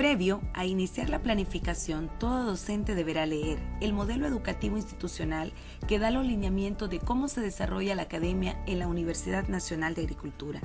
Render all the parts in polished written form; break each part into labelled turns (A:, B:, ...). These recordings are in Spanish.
A: Previo a iniciar la planificación, todo docente deberá leer el modelo educativo institucional que da los lineamientos de cómo se desarrolla la academia en la Universidad Nacional de Agricultura,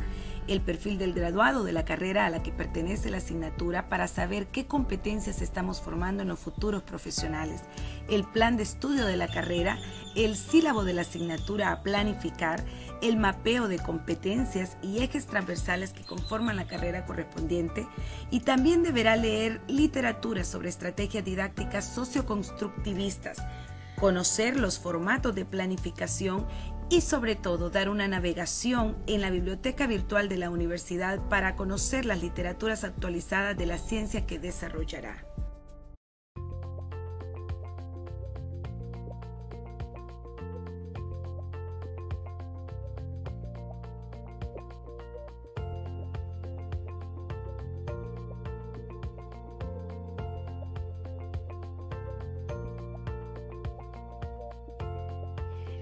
A: el perfil del graduado de la carrera a la que pertenece la asignatura para saber qué competencias estamos formando en los futuros profesionales, el plan de estudio de la carrera, el sílabo de la asignatura a planificar, el mapeo de competencias y ejes transversales que conforman la carrera correspondiente, y también deberá leer literatura sobre estrategias didácticas socioconstructivistas, conocer los formatos de planificación y sobre todo dar una navegación en la biblioteca virtual de la universidad para conocer las literaturas actualizadas de la ciencia que desarrollará.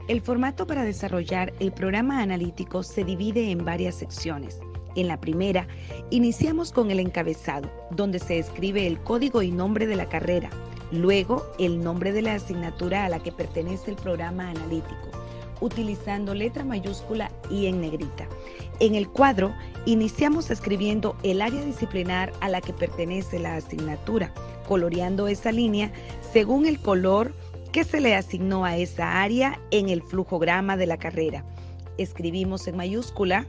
A: El formato para desarrollar el programa analítico se divide en varias secciones. En la primera, iniciamos con el encabezado, donde se escribe el código y nombre de la carrera, luego el nombre de la asignatura a la que pertenece el programa analítico, utilizando letra mayúscula y en negrita. En el cuadro, iniciamos escribiendo el área disciplinar a la que pertenece la asignatura, coloreando esa línea según el color que se le asignó a esa área en el flujograma de la carrera. Escribimos en mayúscula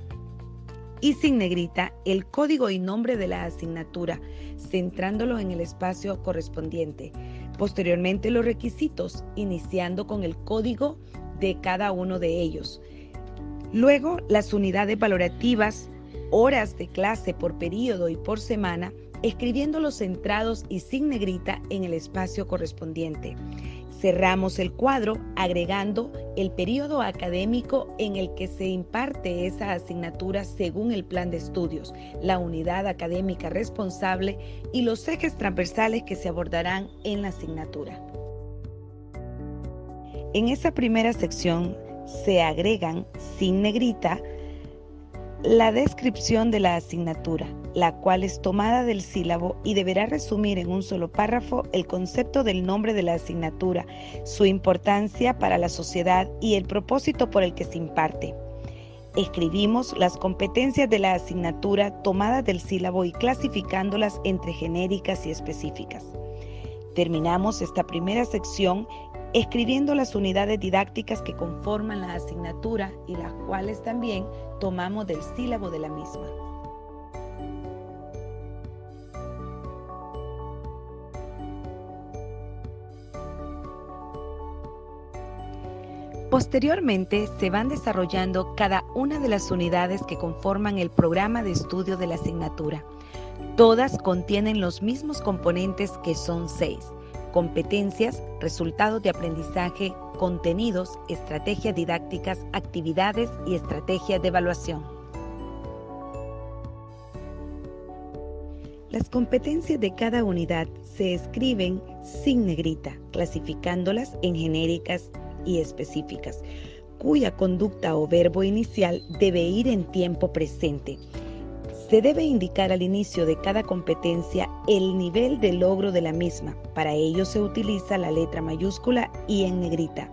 A: y sin negrita el código y nombre de la asignatura, centrándolo en el espacio correspondiente. Posteriormente los requisitos, iniciando con el código de cada uno de ellos. Luego las unidades valorativas, horas de clase por periodo y por semana, escribiéndolos centrados y sin negrita en el espacio correspondiente. Cerramos el cuadro agregando el periodo académico en el que se imparte esa asignatura según el plan de estudios, la unidad académica responsable y los ejes transversales que se abordarán en la asignatura. En esa primera sección se agregan sin negrita la descripción de la asignatura, la cual es tomada del sílabo y deberá resumir en un solo párrafo el concepto del nombre de la asignatura, su importancia para la sociedad y el propósito por el que se imparte. Escribimos las competencias de la asignatura tomadas del sílabo y clasificándolas entre genéricas y específicas. Terminamos esta primera sección escribiendo las unidades didácticas que conforman la asignatura y las cuales también tomamos del sílabo de la misma. Posteriormente se van desarrollando cada una de las unidades que conforman el programa de estudio de la asignatura. Todas contienen los mismos componentes que son 6. Competencias, resultados de aprendizaje, contenidos, estrategias didácticas, actividades y estrategias de evaluación. Las competencias de cada unidad se escriben sin negrita, clasificándolas en genéricas y específicas, cuya conducta o verbo inicial debe ir en tiempo presente. Se debe indicar al inicio de cada competencia el nivel de logro de la misma. Para ello se utiliza la letra mayúscula y en negrita.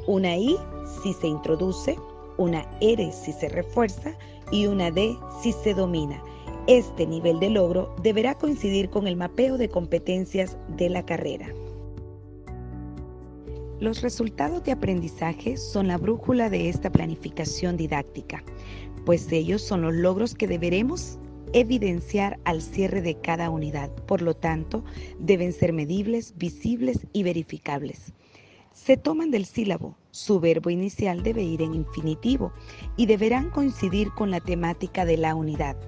A: Una I si se introduce, una R si se refuerza y una D si se domina. Este nivel de logro deberá coincidir con el mapeo de competencias de la carrera. Los resultados de aprendizaje son la brújula de esta planificación didáctica, pues ellos son los logros que deberemos evidenciar al cierre de cada unidad. Por lo tanto, deben ser medibles, visibles y verificables. Se toman del sílabo, su verbo inicial debe ir en infinitivo y deberán coincidir con la temática de la unidad.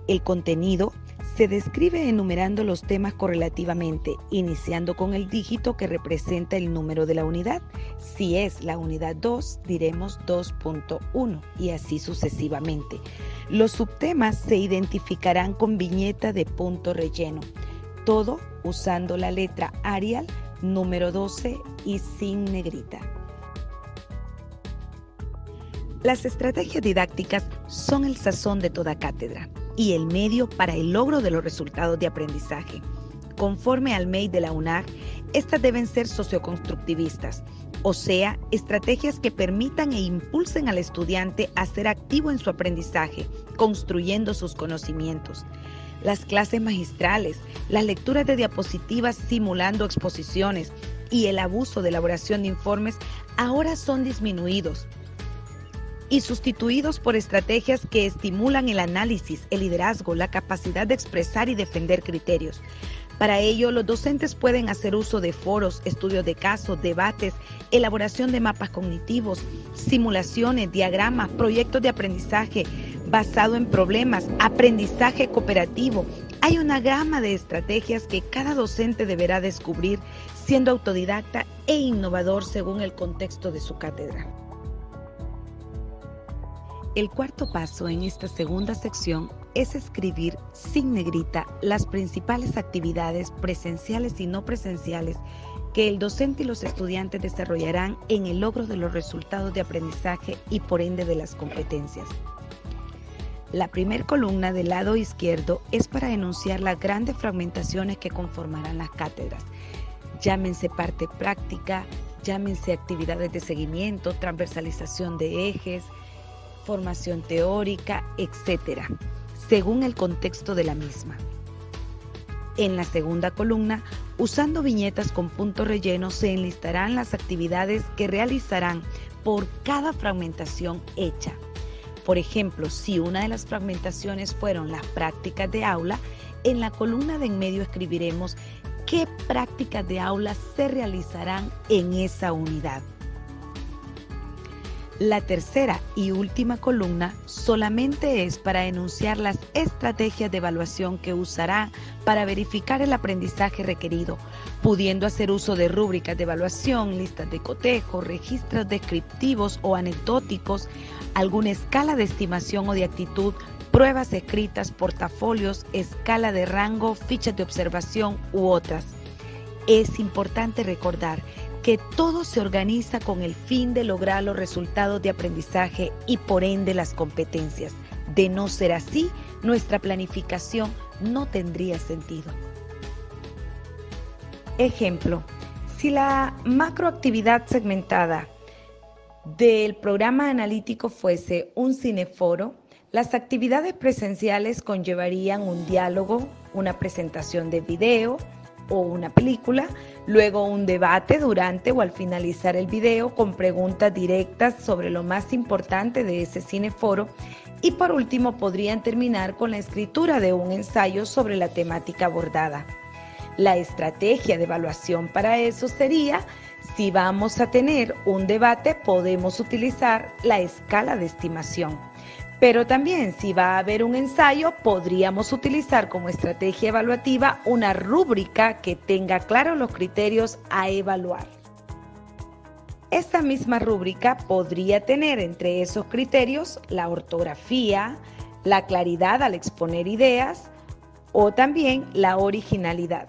A: El contenido se describe enumerando los temas correlativamente, iniciando con el dígito que representa el número de la unidad. Si es la unidad 2, diremos 2.1 y así sucesivamente. Los subtemas se identificarán con viñeta de punto relleno, todo usando la letra Arial número 12 y sin negrita. Las estrategias didácticas son el sazón de toda cátedra. y el medio para el logro de los resultados de aprendizaje. Conforme al MEI de la UNAG, estas deben ser socioconstructivistas, o sea, estrategias que permitan e impulsen al estudiante a ser activo en su aprendizaje, construyendo sus conocimientos. Las clases magistrales, las lecturas de diapositivas simulando exposiciones y el abuso de elaboración de informes ahora son disminuidos y sustituidos por estrategias que estimulan el análisis, el liderazgo, la capacidad de expresar y defender criterios. Para ello, los docentes pueden hacer uso de foros, estudios de casos, debates, elaboración de mapas cognitivos, simulaciones, diagramas, proyectos de aprendizaje basado en problemas, aprendizaje cooperativo. Hay una gama de estrategias que cada docente deberá descubrir siendo autodidacta e innovador según el contexto de su cátedra. El cuarto paso en esta segunda sección es escribir sin negrita las principales actividades presenciales y no presenciales que el docente y los estudiantes desarrollarán en el logro de los resultados de aprendizaje y por ende de las competencias. La primera columna del lado izquierdo es para enunciar las grandes fragmentaciones que conformarán las cátedras. Llámense parte práctica, llámense actividades de seguimiento, transversalización de ejes, formación teórica, etc., según el contexto de la misma. En la segunda columna, usando viñetas con puntos rellenos, se enlistarán las actividades que realizarán por cada fragmentación hecha. Por ejemplo, si una de las fragmentaciones fueron las prácticas de aula, en la columna de en medio escribiremos qué prácticas de aula se realizarán en esa unidad. La tercera y última columna solamente es para enunciar las estrategias de evaluación que usará para verificar el aprendizaje requerido, pudiendo hacer uso de rúbricas de evaluación, listas de cotejo, registros descriptivos o anecdóticos, alguna escala de estimación o de actitud, pruebas escritas, portafolios, escala de rango, fichas de observación u otras. Es importante recordar que todo se organiza con el fin de lograr los resultados de aprendizaje y por ende las competencias. De no ser así, nuestra planificación no tendría sentido. Ejemplo, si la macroactividad segmentada del programa analítico fuese un cineforo, las actividades presenciales conllevarían un diálogo, una presentación de video o una película, luego un debate durante o al finalizar el video con preguntas directas sobre lo más importante de ese cineforo y por último podrían terminar con la escritura de un ensayo sobre la temática abordada. La estrategia de evaluación para eso sería, si vamos a tener un debate, podemos utilizar la escala de estimación. Pero también, si va a haber un ensayo, podríamos utilizar como estrategia evaluativa una rúbrica que tenga claros los criterios a evaluar. Esta misma rúbrica podría tener entre esos criterios la ortografía, la claridad al exponer ideas o también la originalidad.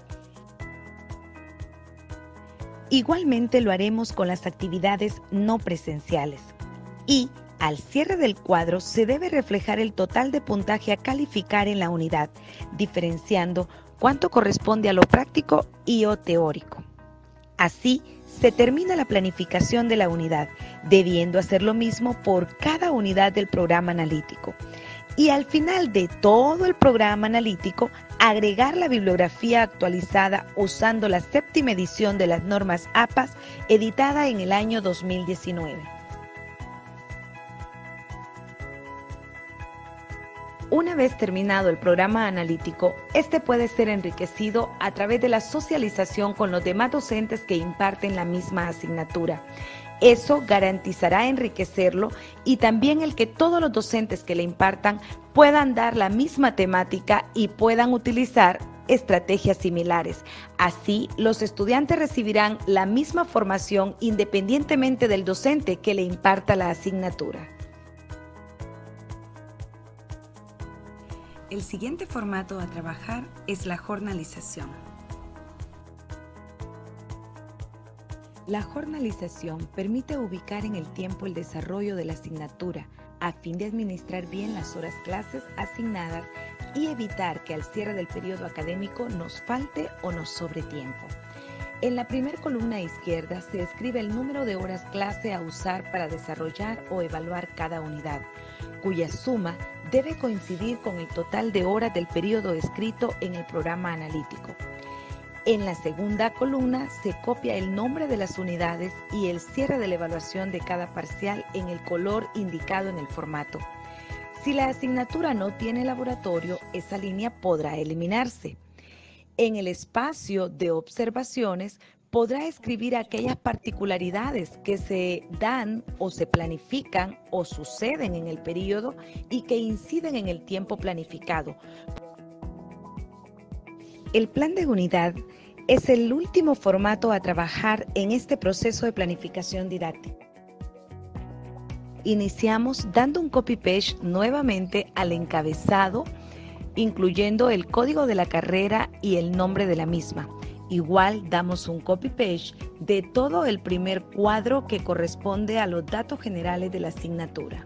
A: Igualmente lo haremos con las actividades no presenciales y al cierre del cuadro se debe reflejar el total de puntaje a calificar en la unidad, diferenciando cuánto corresponde a lo práctico y o teórico. Así se termina la planificación de la unidad, debiendo hacer lo mismo por cada unidad del programa analítico. Y al final de todo el programa analítico, agregar la bibliografía actualizada usando la 7ª edición de las normas APAS, editada en el año 2019. Una vez terminado el programa analítico, este puede ser enriquecido a través de la socialización con los demás docentes que imparten la misma asignatura. Eso garantizará enriquecerlo y también el que todos los docentes que le impartan puedan dar la misma temática y puedan utilizar estrategias similares. Así, los estudiantes recibirán la misma formación independientemente del docente que le imparta la asignatura. El siguiente formato a trabajar es la jornalización. La jornalización permite ubicar en el tiempo el desarrollo de la asignatura a fin de administrar bien las horas clases asignadas y evitar que al cierre del periodo académico nos falte o nos sobre tiempo. En la primera columna izquierda se escribe el número de horas clase a usar para desarrollar o evaluar cada unidad, cuya suma debe coincidir con el total de horas del periodo escrito en el programa analítico. En la segunda columna se copia el nombre de las unidades y el cierre de la evaluación de cada parcial en el color indicado en el formato. Si la asignatura no tiene laboratorio, esa línea podrá eliminarse. En el espacio de observaciones podrá escribir aquellas particularidades que se dan o se planifican o suceden en el periodo y que inciden en el tiempo planificado. El plan de unidad es el último formato a trabajar en este proceso de planificación didáctica. Iniciamos dando un copy-paste nuevamente al encabezado, incluyendo el código de la carrera y el nombre de la misma. Igual damos un copy-paste de todo el primer cuadro que corresponde a los datos generales de la asignatura.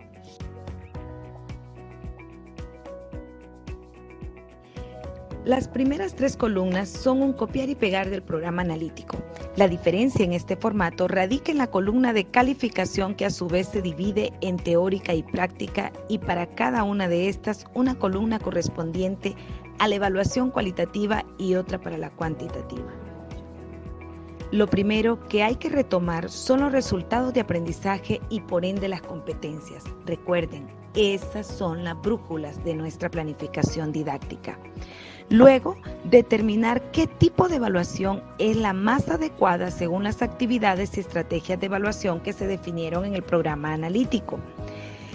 A: Las primeras 3 columnas son un copiar y pegar del programa analítico. La diferencia en este formato radica en la columna de calificación, que a su vez se divide en teórica y práctica, y para cada una de estas una columna correspondiente a la evaluación cualitativa y otra para la cuantitativa. Lo primero que hay que retomar son los resultados de aprendizaje y por ende las competencias. Recuerden, esas son las brújulas de nuestra planificación didáctica. Luego, determinar qué tipo de evaluación es la más adecuada según las actividades y estrategias de evaluación que se definieron en el programa analítico.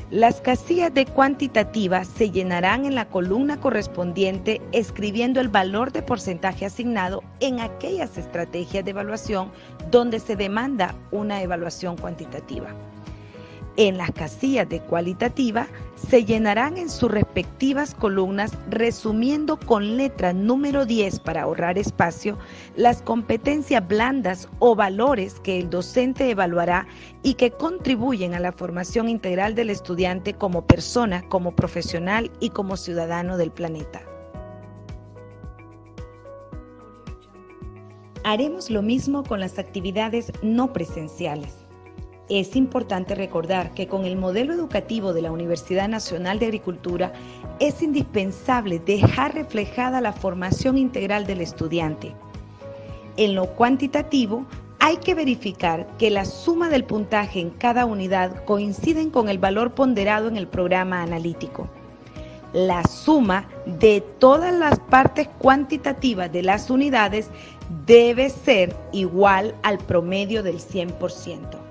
A: Las casillas de cuantitativa se llenarán en la columna correspondiente escribiendo el valor de porcentaje asignado en aquellas estrategias de evaluación donde se demanda una evaluación cuantitativa. En las casillas de cualitativa se llenarán en sus respectivas columnas resumiendo con letra número 10 para ahorrar espacio las competencias blandas o valores que el docente evaluará y que contribuyen a la formación integral del estudiante como persona, como profesional y como ciudadano del planeta. Haremos lo mismo con las actividades no presenciales. Es importante recordar que con el modelo educativo de la Universidad Nacional de Agricultura es indispensable dejar reflejada la formación integral del estudiante. En lo cuantitativo, hay que verificar que la suma del puntaje en cada unidad coinciden con el valor ponderado en el programa analítico. La suma de todas las partes cuantitativas de las unidades debe ser igual al promedio del 100%.